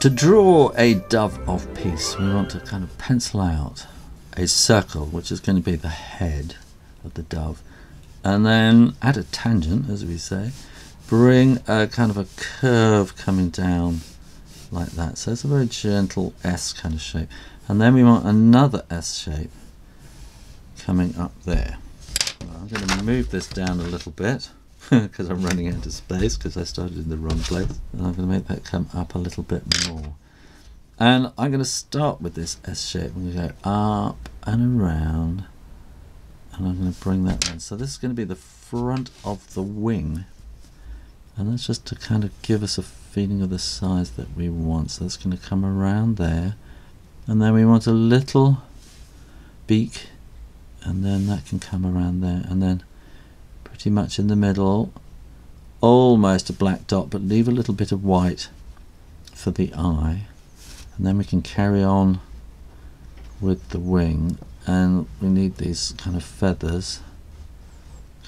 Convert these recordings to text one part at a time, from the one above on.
To draw a dove of peace, we want to kind of pencil out a circle, which is going to be the head of the dove, and then at a tangent, as we say, bring a kind of a curve coming down like that. So it's a very gentle S kind of shape, and then we want another S shape coming up there. Well, I'm going to move this down a little bit because I'm running out of space because I started in the wrong place, and I'm going to make that come up a little bit more. And I'm going to start with this S shape. I'm going to go up and around, and I'm going to bring that in. So this is going to be the front of the wing, and that's just to kind of give us a feeling of the size that we want. So that's going to come around there, and then we want a little beak, and then that can come around there, and then pretty much in the middle, almost a black dot, but leave a little bit of white for the eye. And then we can carry on with the wing, and we need these kind of feathers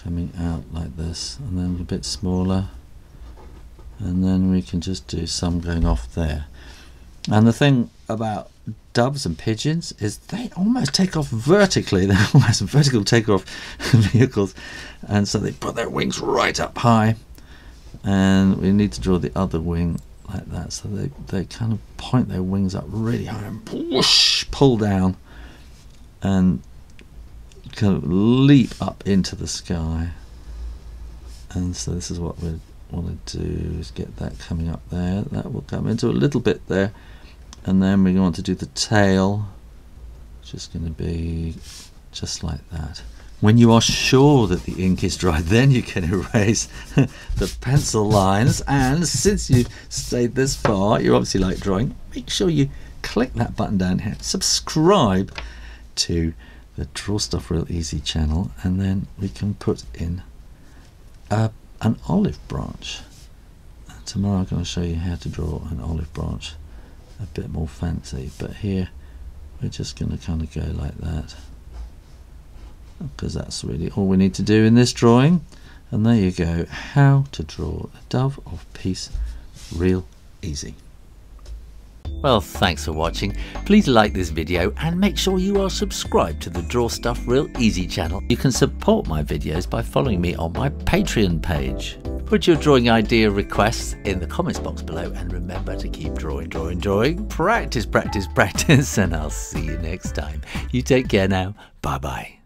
coming out like this, and then a bit smaller, and then we can just do some going off there. And the thing about doves and pigeons is they almost take off vertically. They're almost vertical takeoff vehicles, and so they put their wings right up high, and we need to draw the other wing like that, so they kind of point their wings up really high and whoosh, pull down and kind of leap up into the sky. And so this is what we want to do, is get that coming up there. That will come into a little bit there, and then we want to do the tail, which is going to be just like that. When you are sure that the ink is dry, then you can erase the pencil lines. And since you've stayed this far, you obviously like drawing, make sure you click that button down here, subscribe to the Draw Stuff Real Easy channel, and then we can put in an olive branch. Tomorrow I'm going to show you how to draw an olive branch a bit more fancy, but here we're just going to kind of go like that, because that's really all we need to do in this drawing. And there you go, how to draw a dove of peace real easy. Well, thanks for watching. Please like this video and make sure you are subscribed to the Draw Stuff Real Easy channel. You can support my videos by following me on my Patreon page. Put your drawing idea requests in the comments box below, and remember to keep drawing, drawing, drawing. Practice, practice, practice, and I'll see you next time. You take care now. Bye bye.